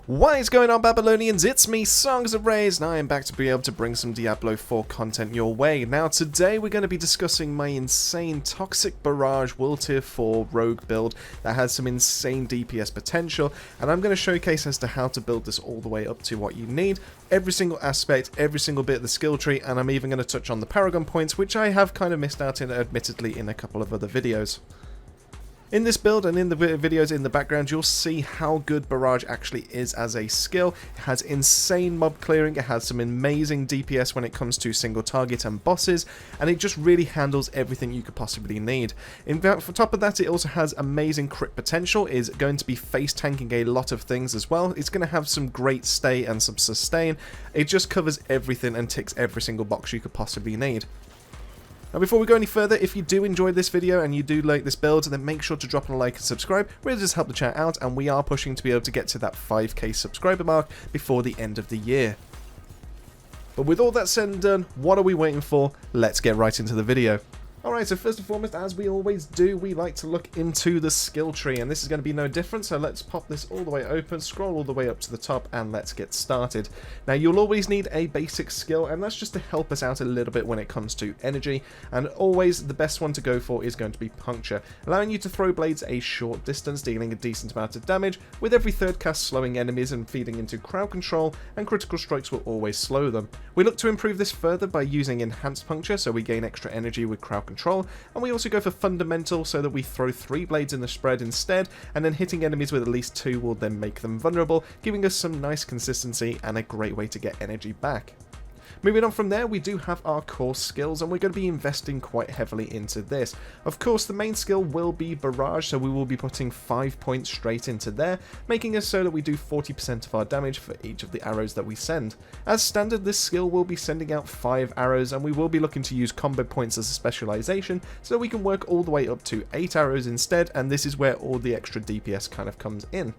What is going on, Babylonians? It's me, Songs of Rays, and I am back to be able to bring some Diablo 4 content your way. Now today we're going to be discussing my insane Toxic Barrage World Tier 4 rogue build that has some insane DPS potential, and I'm going to showcase as to how to build this all the way up to what you need, every single aspect, every single bit of the skill tree, and I'm even going to touch on the Paragon points, which I have kind of missed out in, admittedly, in a couple of other videos. In this build and in the videos in the background, you'll see how good Barrage actually is as a skill. It has insane mob clearing, it has some amazing DPS when it comes to single target and bosses, and it just really handles everything you could possibly need. In fact, for top of that, it also has amazing crit potential, is going to be face tanking a lot of things as well. It's going to have some great stay and some sustain. It just covers everything and ticks every single box you could possibly need. Now before we go any further, if you do enjoy this video and you do like this build, then make sure to drop a like and subscribe. Really just help the channel out, and we are pushing to be able to get to that 5k subscriber mark before the end of the year. But with all that said and done, what are we waiting for? Let's get right into the video. Alright, so first and foremost, as we always do, we like to look into the skill tree, and this is going to be no different, so let's pop this all the way open, scroll all the way up to the top, and let's get started. Now, you'll always need a basic skill, and that's just to help us out a little bit when it comes to energy, and always the best one to go for is going to be Puncture, allowing you to throw blades a short distance, dealing a decent amount of damage, with every third cast slowing enemies and feeding into crowd control, and critical strikes will always slow them. We look to improve this further by using Enhanced Puncture, so we gain extra energy with crowd control, and we also go for Fundamental so that we throw 3 blades in the spread instead, and then hitting enemies with at least 2 will then make them vulnerable, giving us some nice consistency and a great way to get energy back. Moving on from there, we do have our core skills, and we're going to be investing quite heavily into this. Of course, the main skill will be Barrage, so we will be putting 5 points straight into there, making us so that we do 40% of our damage for each of the arrows that we send. As standard, this skill will be sending out 5 arrows, and we will be looking to use combo points as a specialization, so that we can work all the way up to 8 arrows instead, and this is where all the extra DPS kind of comes in.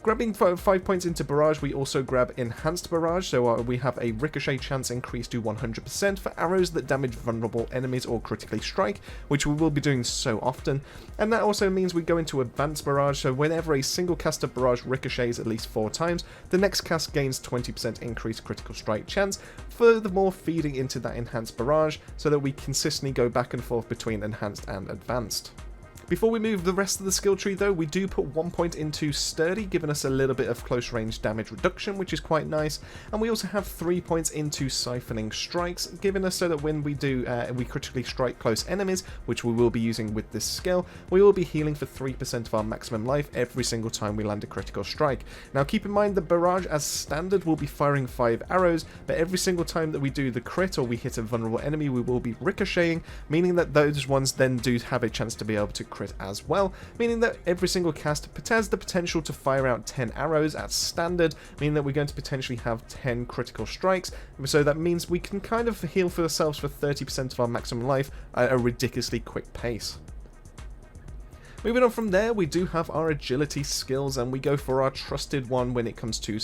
Grabbing 5 points into Barrage, we also grab Enhanced Barrage, so we have a ricochet chance increased to 100% for arrows that damage vulnerable enemies or critically strike, which we will be doing so often. And that also means we go into Advanced Barrage, so whenever a single cast of Barrage ricochets at least 4 times, the next cast gains 20% increased critical strike chance, furthermore feeding into that Enhanced Barrage, so that we consistently go back and forth between Enhanced and Advanced. Before we move the rest of the skill tree though, we do put 1 point into Sturdy, giving us a little bit of close range damage reduction, which is quite nice, and we also have 3 points into Siphoning Strikes, giving us so that when we do we critically strike close enemies, which we will be using with this skill, we will be healing for 3% of our maximum life every single time we land a critical strike. Now keep in mind the Barrage as standard will be firing 5 arrows, but every single time that we do the crit or we hit a vulnerable enemy, we will be ricocheting, meaning that those ones then do have a chance to be able to crit as well, meaning that every single cast has the potential to fire out 10 arrows at standard, meaning that we're going to potentially have 10 critical strikes, so that means we can kind of heal for ourselves for 30% of our maximum life at a ridiculously quick pace. Moving on from there, we do have our agility skills, and we go for our trusted one when it comes to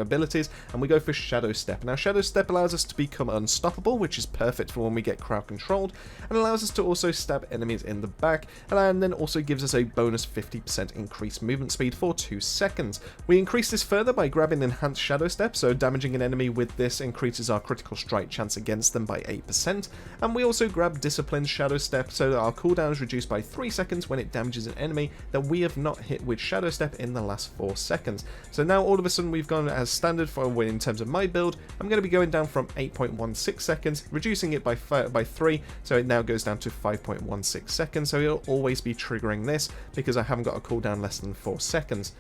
abilities, and we go for Shadow Step. Now Shadow Step allows us to become unstoppable, which is perfect for when we get crowd controlled, and allows us to also stab enemies in the back, and then also gives us a bonus 50% increased movement speed for 2 seconds. We increase this further by grabbing Enhanced Shadow Step, so damaging an enemy with this increases our critical strike chance against them by 8%, and we also grab Disciplined Shadow Step so that our cooldown is reduced by 3 seconds when it damages an enemy that we have not hit with Shadow Step in the last 4 seconds. So now all of a sudden we've gone as standard for in terms of my build. I'm going to be going down from 8.16 seconds, reducing it by 3, so it now goes down to 5.16 seconds, so it'll always be triggering this because I haven't got a cooldown less than 4 seconds.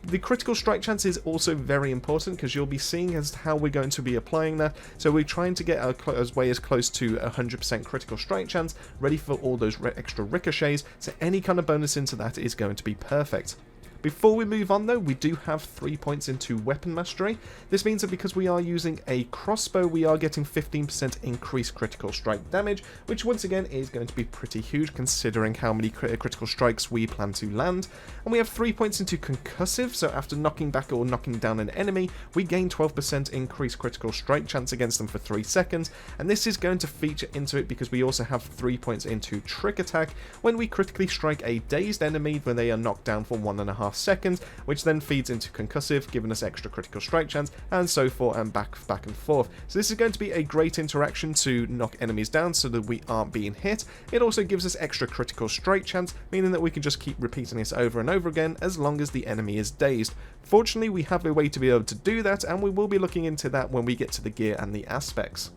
The critical strike chance is also very important because you'll be seeing as how we're going to be applying that. So we're trying to get as close to 100% critical strike chance, ready for all those extra ricochets, so any kind of bonus into that is going to be perfect. Before we move on though, we do have 3 points into Weapon Mastery. This means that because we are using a crossbow, we are getting 15% increased critical strike damage, which once again is going to be pretty huge considering how many critical strikes we plan to land. And we have 3 points into Concussive, so after knocking back or knocking down an enemy, we gain 12% increased critical strike chance against them for 3 seconds, and this is going to feature into it because we also have 3 points into Trick Attack when we critically strike a dazed enemy when they are knocked down for 1.5 2.5 seconds, which then feeds into concussive, giving us extra critical strike chance, and so forth, and back and forth. So this is going to be a great interaction to knock enemies down so that we aren't being hit. It also gives us extra critical strike chance, meaning that we can just keep repeating this over and over again as long as the enemy is dazed. Fortunately, we have a way to be able to do that, and we will be looking into that when we get to the gear and the aspects.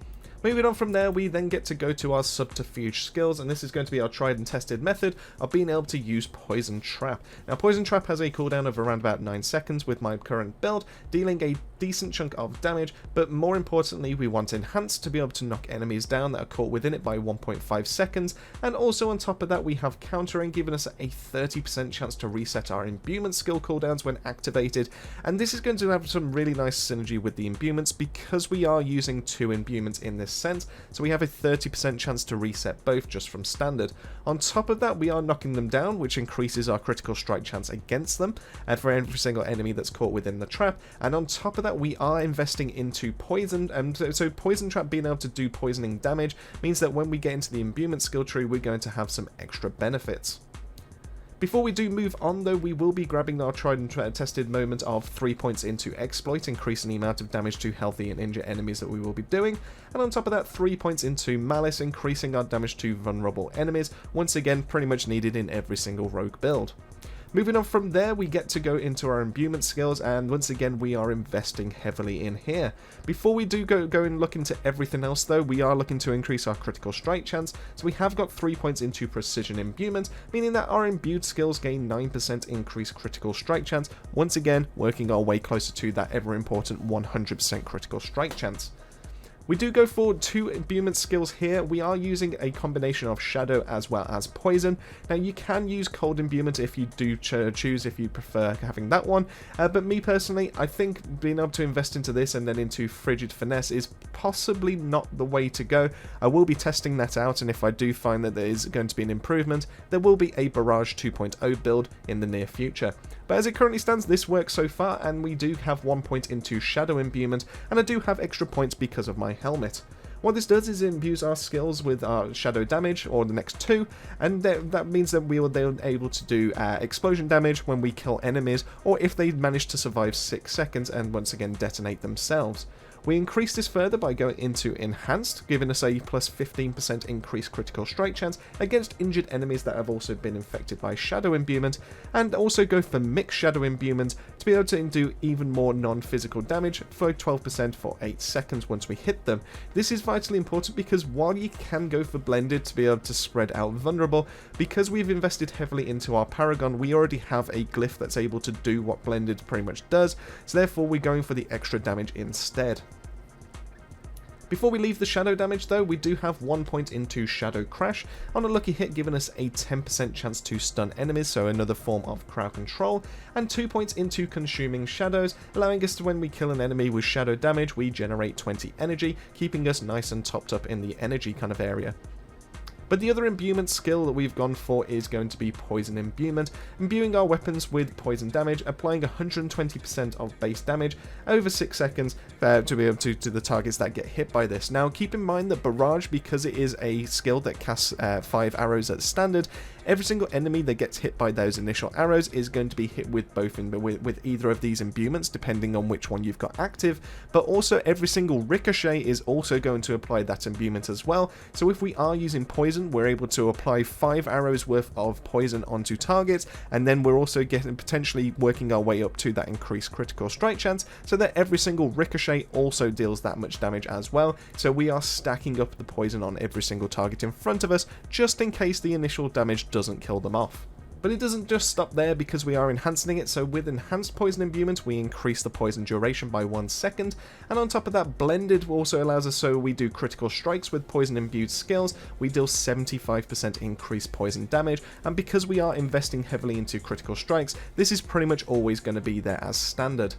Moving on from there, we then get to go to our subterfuge skills, and this is going to be our tried and tested method of being able to use Poison Trap. Now, Poison Trap has a cooldown of around about 9 seconds with my current build, dealing a decent chunk of damage, but more importantly, we want Enhanced to be able to knock enemies down that are caught within it by 1.5 seconds, and also on top of that, we have Countering, giving us a 30% chance to reset our imbuement skill cooldowns when activated, and this is going to have some really nice synergy with the imbuments because we are using 2 imbuments in this sense, so we have a 30% chance to reset both just from standard. On top of that, we are knocking them down, which increases our critical strike chance against them and for every single enemy that's caught within the trap, and on top of that, we are investing into poison, and so Poison Trap being able to do poisoning damage means that when we get into the imbuement skill tree, we're going to have some extra benefits. Before we do move on though, we will be grabbing our tried and tested moment of 3 points into Exploit, increasing the amount of damage to healthy and injured enemies that we will be doing, and on top of that 3 points into Malice, increasing our damage to vulnerable enemies, once again pretty much needed in every single rogue build. Moving on from there, we get to go into our imbuement skills, and once again we are investing heavily in here. Before we do go and look into everything else though, we are looking to increase our critical strike chance, so we have got 3 points into precision imbuement, meaning that our imbued skills gain 9% increased critical strike chance, once again working our way closer to that ever important 100% critical strike chance. We do go for 2 imbuement skills here. We are using a combination of Shadow as well as Poison. Now you can use Cold Imbuement if you do choose, if you prefer having that one, but me personally, I think being able to invest into this and then into Frigid Finesse is possibly not the way to go. I will be testing that out, and if I do find that there is going to be an improvement, there will be a Barrage 2.0 build in the near future. But as it currently stands, this works so far, and we do have 1 point into Shadow Imbuement, and I do have extra points because of my helmet. What this does is it imbues our skills with our shadow damage, or the next 2, and that means that we will then able to do explosion damage when we kill enemies, or if they manage to survive 6 seconds and once again detonate themselves. We increase this further by going into Enhanced, giving us a plus 15% increased critical strike chance against injured enemies that have also been infected by Shadow Imbuement, and also go for Mixed Shadow Imbuement to be able to do even more non-physical damage for 12% for 8 seconds once we hit them. This is vitally important because while you can go for Blended to be able to spread out vulnerable, because we've invested heavily into our Paragon, we already have a glyph that's able to do what Blended pretty much does, so therefore we're going for the extra damage instead. Before we leave the shadow damage though, we do have 1 point into Shadow Crash, on a lucky hit giving us a 10% chance to stun enemies, so another form of crowd control, and 2 points into Consuming Shadows, allowing us to, when we kill an enemy with shadow damage, we generate 20 energy, keeping us nice and topped up in the energy kind of area. But the other imbuement skill that we've gone for is going to be Poison Imbuement, imbuing our weapons with poison damage, applying 120% of base damage over 6 seconds to be able to the targets that get hit by this. Now keep in mind that Barrage, because it is a skill that casts 5 arrows at standard, every single enemy that gets hit by those initial arrows is going to be hit with both with either of these imbuments, depending on which one you've got active, but also every single ricochet is also going to apply that imbuement as well. So if we are using poison, we're able to apply 5 arrows worth of poison onto targets, and then we're also potentially working our way up to that increased critical strike chance, so that every single ricochet also deals that much damage as well. So we are stacking up the poison on every single target in front of us, just in case the initial damage doesn't kill them off. But it doesn't just stop there, because we are enhancing it. So with Enhanced Poison Imbuement, we increase the poison duration by 1 second, and on top of that, Blended also allows us, so we do critical strikes with poison imbued skills, we deal 75% increased poison damage, and because we are investing heavily into critical strikes, this is pretty much always going to be there as standard.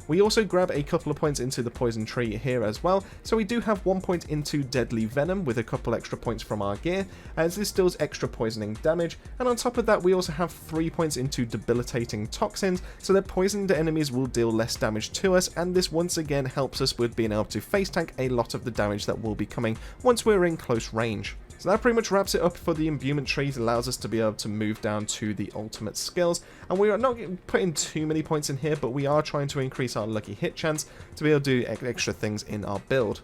We also grab a couple of points into the poison tree here as well, so we do have 1 point into Deadly Venom with a couple extra points from our gear, as this deals extra poisoning damage, and on top of that we also have 3 points into Debilitating Toxins, so that poisoned enemies will deal less damage to us, and this once again helps us with being able to face tank a lot of the damage that will be coming once we're in close range. So that pretty much wraps it up for the imbuement tree. It allows us to be able to move down to the ultimate skills, and we are not putting too many points in here, but we are trying to increase our lucky hit chance to be able to do extra things in our build.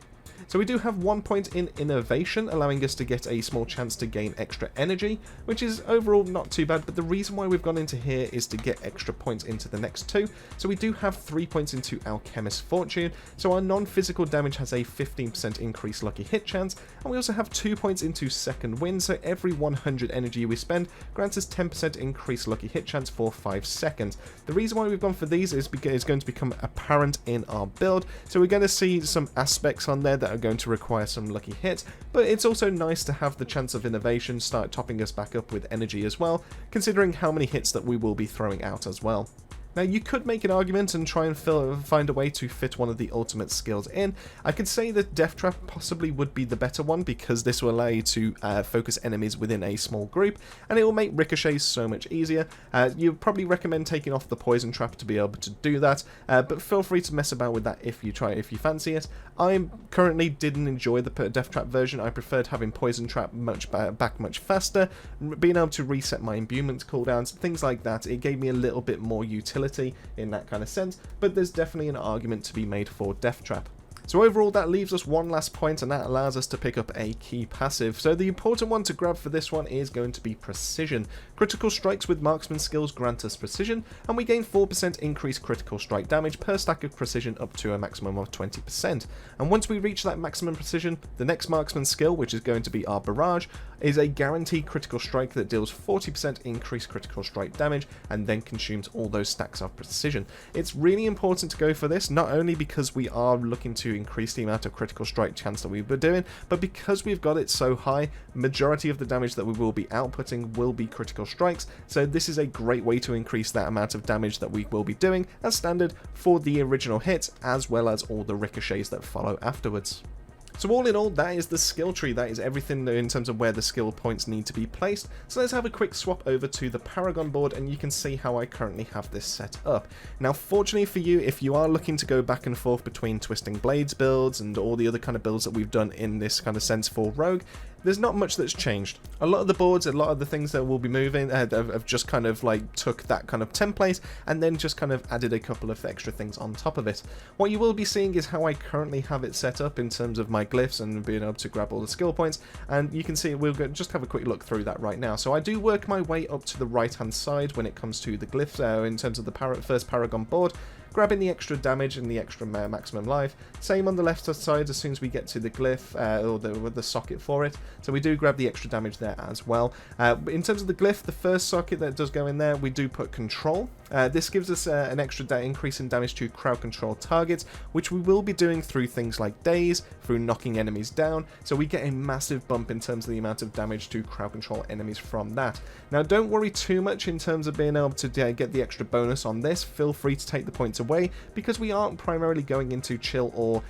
So we do have 1 point in innovation, allowing us to get a small chance to gain extra energy, which is overall not too bad, but the reason why we've gone into here is to get extra points into the next 2. So we do have 3 points into Alchemist Fortune, so our non-physical damage has a 15% increased lucky hit chance, and we also have 2 points into Second Wind, so every 100 energy we spend grants us 10% increased lucky hit chance for 5 seconds. The reason why we've gone for these is because it's going to become apparent in our build, so we're going to see some aspects on there that are going to require some lucky hits, but it's also nice to have the chance of innovation start topping us back up with energy as well, considering how many hits that we will be throwing out as well. Now, you could make an argument and try and find a way to fit one of the ultimate skills in. I could say that Death Trap possibly would be the better one, because this will allow you to focus enemies within a small group, and it will make ricochets so much easier. You'd probably recommend taking off the Poison Trap to be able to do that, but feel free to mess about with that if you fancy it. I currently didn't enjoy the Death Trap version. I preferred having Poison Trap much faster, being able to reset my imbuement cooldowns, things like that. It gave me a little bit more utility in that kind of sense, but there's definitely an argument to be made for Death Trap. So overall, that leaves us 1 last point, and that allows us to pick up a key passive. So the important one to grab for this one is going to be Precision. Critical strikes with marksman skills grant us Precision, and we gain 4% increased critical strike damage per stack of Precision up to a maximum of 20%. And once we reach that maximum Precision, the next marksman skill, which is going to be our Barrage, is a guaranteed critical strike that deals 40% increased critical strike damage and then consumes all those stacks of Precision. It's really important to go for this, not only because we are looking to increase the amount of critical strike chance that we've been doing, but because we've got it so high, majority of the damage that we will be outputting will be critical strikes, so this is a great way to increase that amount of damage that we will be doing as standard for the original hit, as well as all the ricochets that follow afterwards. So all in all, that is the skill tree. That is everything in terms of where the skill points need to be placed. So let's have a quick swap over to the Paragon board, and you can see how I currently have this set up. Now, fortunately for you, if you are looking to go back and forth between Twisting Blades builds and all the other kind of builds that we've done in this kind of sense for Rogue, there's not much that's changed. A lot of the boards, a lot of the things that we'll be moving have just kind of like took that kind of template and then just kind of added a couple of extra things on top of it. What you will be seeing is how I currently have it set up in terms of my glyphs and being able to grab all the skill points, and you can see we'll just have a quick look through that right now. So I do work my way up to the right hand side when it comes to the glyphs in terms of the first Paragon board, grabbing the extra damage and the extra maximum life. Same on the left side as soon as we get to the glyph or the socket for it. So we do grab the extra damage there as well. In terms of the glyph, the first socket that does go in there, we do put control. This gives us an extra increase in damage to crowd control targets, which we will be doing through things like daze, through knocking enemies down, so we get a massive bump in terms of the amount of damage to crowd control enemies from that. Now, don't worry too much in terms of being able to get the extra bonus on this. Feel free to take the points away, because we aren't primarily going into chill or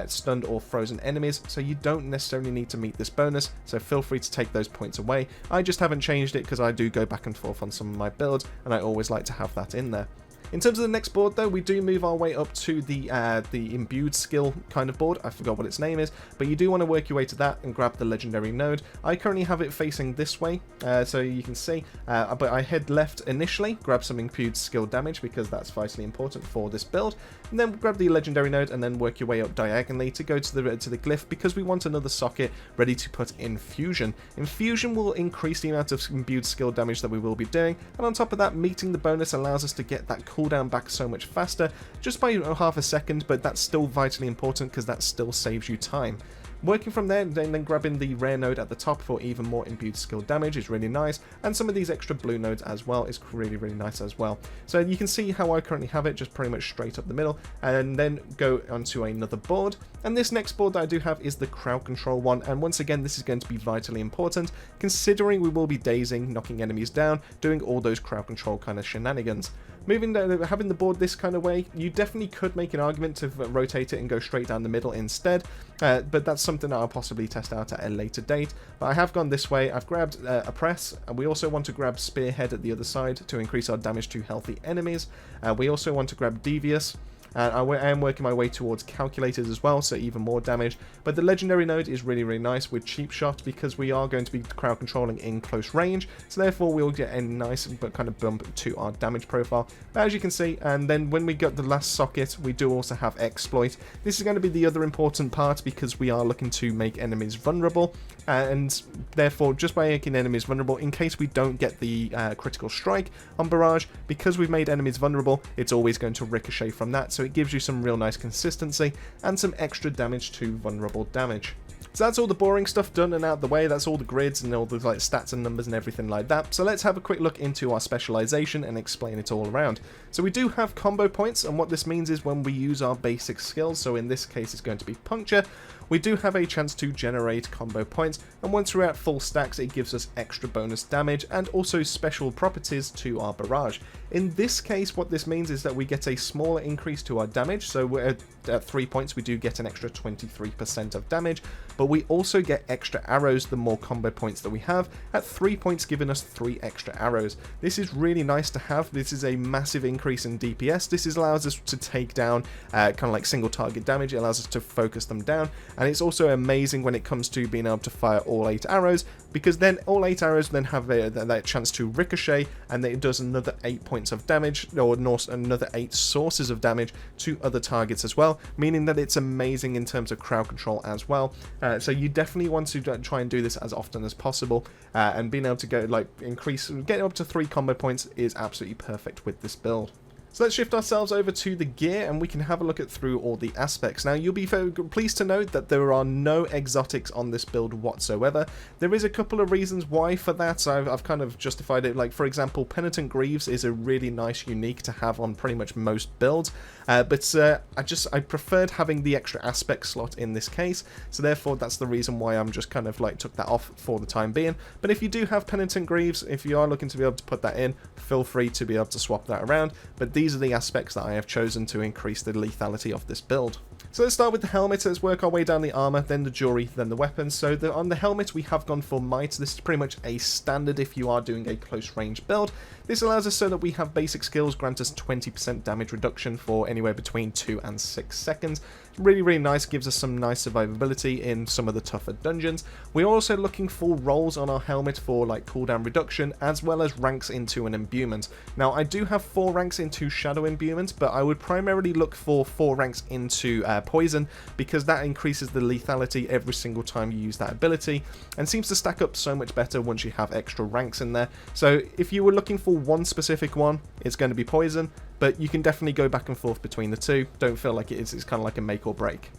stunned or frozen enemies, so you don't necessarily need to meet this bonus, so feel free to take those points away. I just haven't changed it because I do go back and forth on some of my builds, and I always like to have that in there. In terms of the next board, though, we do move our way up to the imbued skill kind of board. I forgot what its name is, but you do want to work your way to that and grab the legendary node. I currently have it facing this way, so you can see, but I head left initially, grab some imbued skill damage because that's vitally important for this build, and then grab the legendary node and then work your way up diagonally to go to the glyph, because we want another socket ready to put Infusion. Infusion will increase the amount of imbued skill damage that we will be doing, and on top of that, meeting the bonus allows us to get that cooldown back so much faster, just by half a second, but that's still vitally important because that still saves you time. Working from there, then grabbing the rare node at the top for even more imbued skill damage is really nice, and some of these extra blue nodes as well is really, really nice as well. So you can see how I currently have it, just pretty much straight up the middle, and then go onto another board. And this next board that I do have is the crowd control one, and once again, this is going to be vitally important, considering we will be dazing, knocking enemies down, doing all those crowd control kind of shenanigans. Moving down, having the board this kind of way, you definitely could make an argument to rotate it and go straight down the middle instead, but that's something I'll possibly test out at a later date. But I have gone this way. I've grabbed Oppress, and we also want to grab Spearhead at the other side to increase our damage to healthy enemies. We also want to grab Devious. And I am working my way towards calculators as well, so even more damage. But the legendary node is really, really nice with cheap shot because we are going to be crowd controlling in close range. So therefore we'll get a nice but kind of bump to our damage profile, as you can see. And then when we got the last socket, we do also have exploit. This is going to be the other important part because we are looking to make enemies vulnerable, and therefore just by making enemies vulnerable, in case we don't get the critical strike on Barrage, because we've made enemies vulnerable, it's always going to ricochet from that, so it gives you some real nice consistency and some extra damage to vulnerable damage. So that's all the boring stuff done and out the way. That's all the grids and all the like stats and numbers and everything like that. So let's have a quick look into our specialization and explain it all around. So we do have combo points, and what this means is when we use our basic skills, so in this case it's going to be puncture, we do have a chance to generate combo points, and once we're at full stacks it gives us extra bonus damage and also special properties to our Barrage. In this case what this means is that we get a smaller increase to our damage, so we're at 3 points we do get an extra 23% of damage, but we also get extra arrows the more combo points that we have, at 3 points giving us 3 extra arrows. This is really nice to have. This is a massive increase in DPS. This allows us to take down kind of like single target damage. It allows us to focus them down, and it's also amazing when it comes to being able to fire all 8 arrows, because then all 8 arrows then have that chance to ricochet, and then it does another 8 points of damage, or another 8 sources of damage to other targets as well, meaning that it's amazing in terms of crowd control as well. So you definitely want to try and do this as often as possible, and being able to go like getting up to 3 combo points is absolutely perfect with this build. So let's shift ourselves over to the gear and we can have a look at through all the aspects. Now you'll be pleased to note that there are no exotics on this build whatsoever. There is a couple of reasons why for that, so I've kind of justified it. Like for example, Penitent Greaves is a really nice unique to have on pretty much most builds, but I preferred having the extra aspect slot in this case, so therefore that's the reason why I'm just kind of like took that off for the time being. But if you do have Penitent Greaves, if you are looking to be able to put that in, feel free to be able to swap that around, but these are the aspects that I have chosen to increase the lethality of this build. So let's start with the helmet. Let's work our way down the armor, then the jewelry, then the weapons. So on the helmet we have gone for might. This is pretty much a standard if you are doing a close range build. This allows us so that we have basic skills grant us 20% damage reduction for anywhere between 2 and 6 seconds. Really, really nice, gives us some nice survivability in some of the tougher dungeons. We're also looking for rolls on our helmet for like cooldown reduction, as well as ranks into an imbuement. Now I do have 4 ranks into shadow imbuement, but I would primarily look for 4 ranks into poison, because that increases the lethality every single time you use that ability, and seems to stack up so much better once you have extra ranks in there. So if you were looking for one specific one, it's going to be poison, but you can definitely go back and forth between the two. Don't feel like it's kind of like a make or break.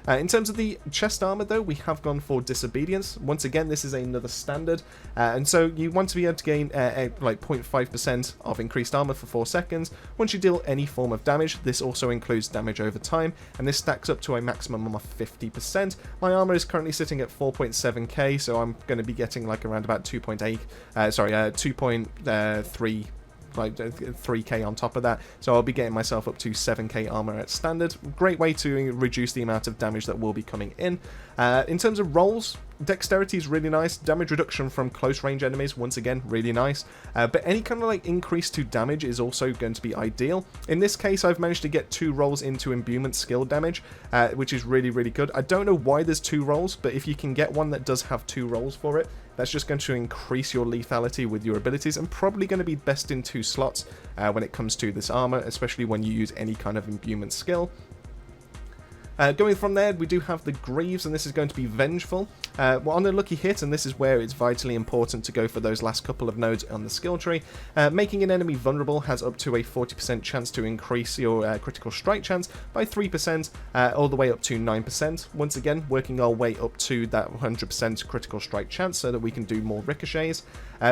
In terms of the chest armor though, we have gone for disobedience. Once again, this is another standard, and so you want to be able to gain like 0.5% of increased armor for 4 seconds. Once you deal any form of damage, this also includes damage over time, and this stacks up to a maximum of 50%. My armor is currently sitting at 4.7k, so I'm going to be getting like around about 2.3 like 3k on top of that, so I'll be getting myself up to 7k armor at standard. Great way to reduce the amount of damage that will be coming in. In terms of rolls, dexterity is really nice. Damage reduction from close range enemies, once again, really nice. But any kind of like increase to damage is also going to be ideal. In this case, I've managed to get 2 rolls into imbuement skill damage, which is really, really good. I don't know why there's 2 rolls, but if you can get one that does have 2 rolls for it, that's just going to increase your lethality with your abilities, and probably going to be best in 2 slots when it comes to this armor, especially when you use any kind of imbuement skill. Going from there, we do have the Greaves, and this is going to be Vengeful. Well, on a lucky hit, and this is where it's vitally important to go for those last couple of nodes on the skill tree, making an enemy vulnerable has up to a 40% chance to increase your critical strike chance by 3%, all the way up to 9%. Once again, working our way up to that 100% critical strike chance so that we can do more ricochets.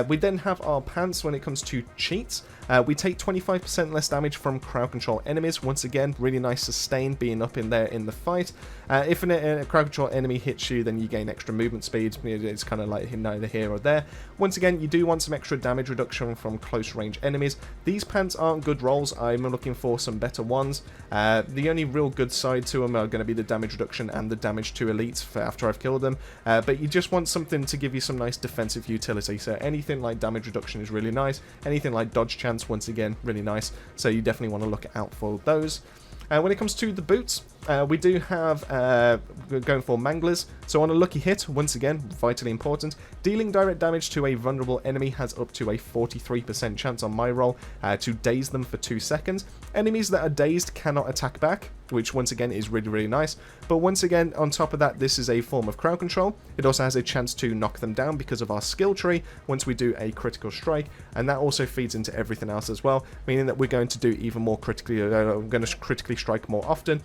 We then have our pants when it comes to cheats. We take 25% less damage from crowd control enemies. Once again, really nice sustain being up in there in the fight. If a crowd control enemy hits you, then you gain extra movement speed. It's kind of like neither here or there. Once again, you do want some extra damage reduction from close range enemies. These pants aren't good rolls. I'm looking for some better ones. The only real good side to them are going to be the damage reduction and the damage to elites for after I've killed them. But you just want something to give you some nice defensive utility. So anything like damage reduction is really nice. Anything like dodge chance, once again, really nice. So you definitely want to look out for those. When it comes to the boots, we do have going for manglers. So on a lucky hit, once again, vitally important, dealing direct damage to a vulnerable enemy has up to a 43% chance on my roll to daze them for 2 seconds. Enemies that are dazed cannot attack back, which once again is really, really nice. But once again, on top of that, this is a form of crowd control. It also has a chance to knock them down because of our skill tree once we do a critical strike, and that also feeds into everything else as well, meaning that we're going to do even more critically, going to critically strike more often.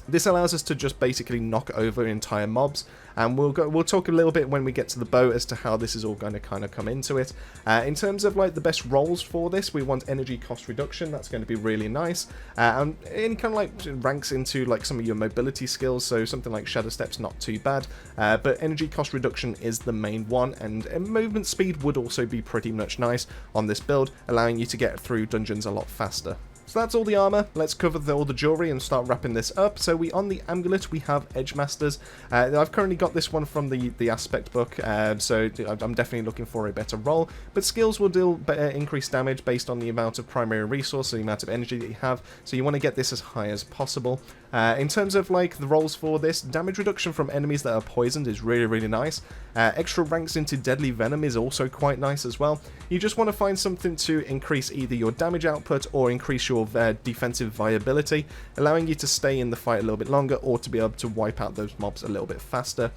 This allows us to just basically knock over entire mobs, and we'll talk a little bit when we get to the bow as to how this is all going to kind of come into it. In terms of like the best rolls for this, we want energy cost reduction. That's going to be really nice, and it kind of like ranks into like some of your mobility skills, so something like shadow steps not too bad, but energy cost reduction is the main one, and movement speed would also be pretty much nice on this build, allowing you to get through dungeons a lot faster. So that's all the armor. Let's cover all the jewelry and start wrapping this up. So on the amulet we have Edge Masters. I've currently got this one from the aspect book, so I'm definitely looking for a better roll. But skills will deal increased damage based on the amount of primary resource, the amount of energy that you have. So you want to get this as high as possible. In terms of like the rolls for this, damage reduction from enemies that are poisoned is really, really nice. Extra ranks into deadly venom is also quite nice as well. You just want to find something to increase either your damage output or increase your defensive viability, allowing you to stay in the fight a little bit longer or to be able to wipe out those mobs a little bit faster.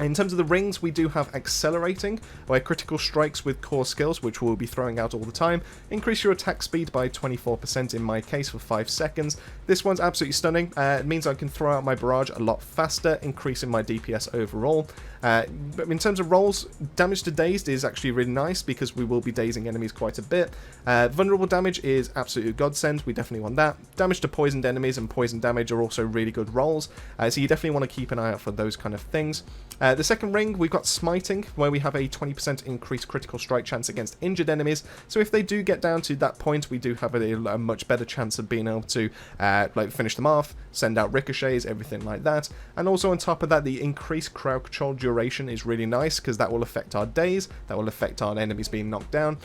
In terms of the rings, we do have Accelerating, where critical strikes with core skills, which we'll be throwing out all the time, increase your attack speed by 24% in my case for 5 seconds. This one's absolutely stunning. It means I can throw out my barrage a lot faster, increasing my DPS overall. But in terms of rolls, damage to dazed is actually really nice because we will be dazing enemies quite a bit. Vulnerable damage is absolutely a godsend. We definitely want that. Damage to poisoned enemies and poison damage are also really good rolls, so you definitely want to keep an eye out for those kind of things. The second ring, we've got Smiting, where we have a 20% increased critical strike chance against injured enemies. So if they do get down to that point, we do have a much better chance of being able to like finish them off, send out ricochets, everything like that. And also on top of that, the increased crowd control duration is really nice because that will affect our days, that will affect our enemies being knocked down.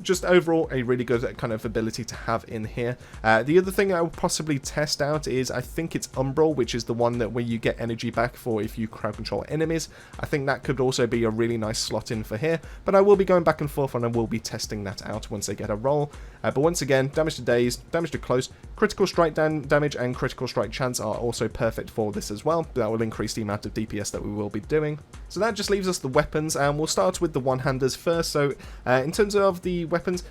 Just overall a really good kind of ability to have in here. The other thing I would possibly test out is, I think it's Umbral, which is the one that where you get energy back for if you crowd control enemies. I think that could also be a really nice slot in for here, but I will be going back and forth and I will be testing that out once I get a roll. But once again, damage to daze, damage to close, critical strike damage and critical strike chance are also perfect for this as well. That will increase the amount of DPS that we will be doing. So that just leaves us the weapons, and we'll start with the one-handers first. So in terms of the weapons,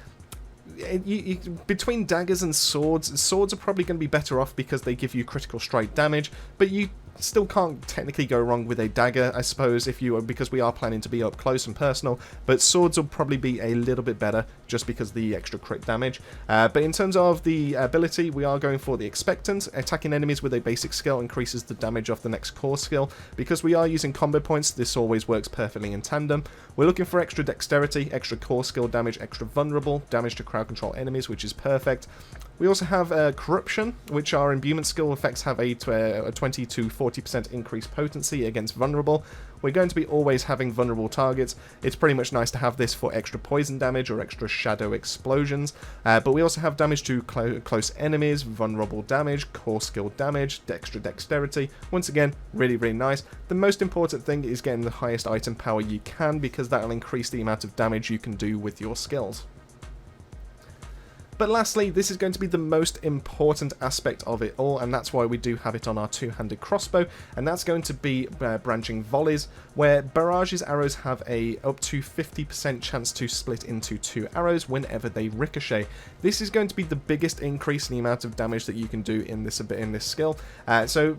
between daggers and swords are probably going to be better off because they give you critical strike damage, but you still can't technically go wrong with a dagger, I suppose, if you because we are planning to be up close and personal, but swords will probably be a little bit better just because of the extra crit damage. But in terms of the ability, we are going for the Expectant. Attacking enemies with a basic skill increases the damage of the next core skill. Because we are using combo points, this always works perfectly in tandem. We're looking for extra dexterity, extra core skill damage, extra vulnerable, damage to crowd control enemies, which is perfect. We also have Corruption, which our imbuement skill effects have a 20 to 40% increased potency against vulnerable. We're going to be always having vulnerable targets. It's pretty much nice to have this for extra poison damage or extra shadow explosions. But we also have damage to close enemies, vulnerable damage, core skill damage, extra dexterity. Once again, really, really nice. The most important thing is getting the highest item power you can, because that will increase the amount of damage you can do with your skills. But lastly, this is going to be the most important aspect of it all, and that's why we do have it on our two-handed crossbow, and that's going to be branching volleys, where Barrage's arrows have a up to 50% chance to split into 2 arrows whenever they ricochet. This is going to be the biggest increase in the amount of damage that you can do in this skill. So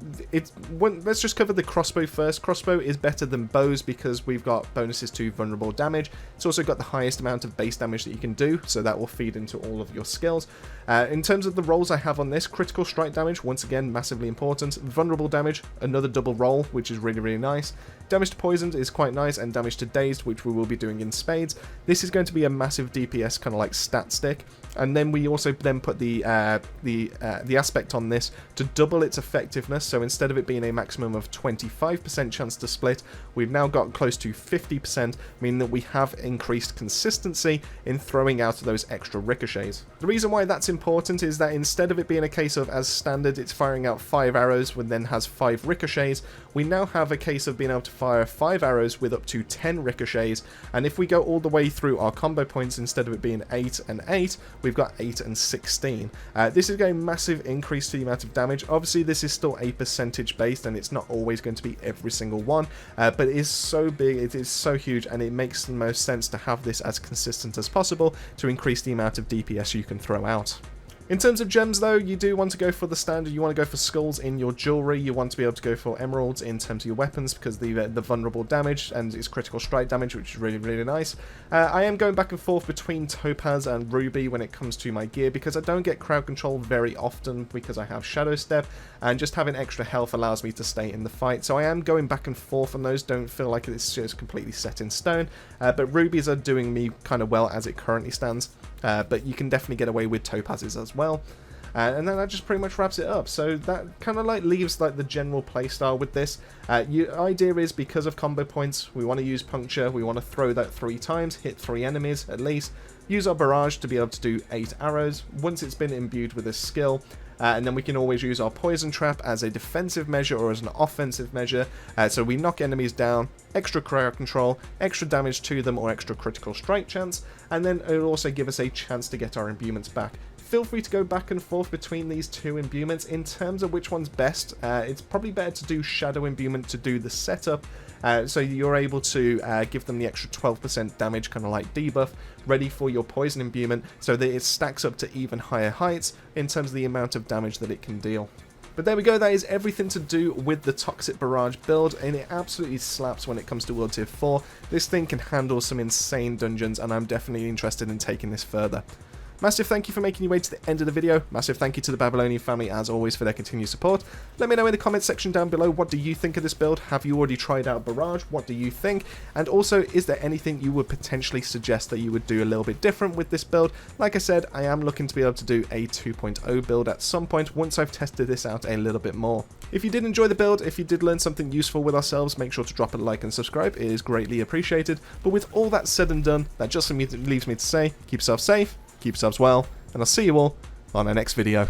let's just cover the crossbow first. Crossbow is better than bows because we've got bonuses to vulnerable damage. It's also got the highest amount of base damage that you can do, so that will feed into all of your skills. In terms of the rolls I have on this, critical strike damage, once again, massively important. Vulnerable damage, another double roll, which is really, really nice. Damage to poisoned is quite nice, and damage to dazed, which we will be doing in spades. This is going to be a massive DPS kind of like stat stick. And then we also then put the aspect on this to double its effectiveness. So instead of it being a maximum of 25% chance to split, we've now got close to 50%, meaning that we have increased consistency in throwing out those extra ricochets. The reason why that's important is that instead of it being a case of, as standard, it's firing out 5 arrows and then has 5 ricochets, we now have a case of being able to fire 5 arrows with up to 10 ricochets, and if we go all the way through our combo points, instead of it being 8 and 8, we've got 8 and 16. This is going to massive increase to the amount of damage. Obviously, this is still a percentage based, and it's not always going to be every single one, but it is so big, it is so huge, and it makes the most sense to have this as consistent as possible to increase the amount of DPS you can throw out. In terms of gems though, you do want to go for the standard, you want to go for skulls in your jewellery, you want to be able to go for emeralds in terms of your weapons because the vulnerable damage and its critical strike damage, which is really, really nice. I am going back and forth between topaz and ruby when it comes to my gear because I don't get crowd control very often because I have shadow step, and just having extra health allows me to stay in the fight. So I am going back and forth on those, don't feel like it's just completely set in stone, but rubies are doing me kind of well as it currently stands. But you can definitely get away with topazes as well. And then that just pretty much wraps it up. So that kind of like leaves like the general playstyle with this. Your idea is, because of combo points, we want to use puncture, we want to throw that 3 times, hit 3 enemies at least, use our barrage to be able to do 8 arrows once it's been imbued with this skill. And then we can always use our poison trap as a defensive measure or as an offensive measure, so we knock enemies down, extra crowd control, extra damage to them or extra critical strike chance, and then it'll also give us a chance to get our imbuments back. Feel free to go back and forth between these 2 imbuments. In terms of which one's best, it's probably better to do shadow imbuement to do the setup, so you're able to give them the extra 12% damage, kind of like debuff, ready for your poison imbuement, so that it stacks up to even higher heights in terms of the amount of damage that it can deal. But there we go, that is everything to do with the Toxic Barrage build, and it absolutely slaps when it comes to World Tier 4. This thing can handle some insane dungeons, and I'm definitely interested in taking this further. Massive thank you for making your way to the end of the video. Massive thank you to the Babylonian family as always for their continued support. Let me know in the comments section down below, what do you think of this build? Have you already tried out Barrage? What do you think? And also, is there anything you would potentially suggest that you would do a little bit different with this build? Like I said, I am looking to be able to do a 2.0 build at some point once I've tested this out a little bit more. If you did enjoy the build, if you did learn something useful with ourselves, make sure to drop a like and subscribe. It is greatly appreciated. But with all that said and done, that just leaves me to say, keep yourself safe, keep yourselves well, and I'll see you all on our next video.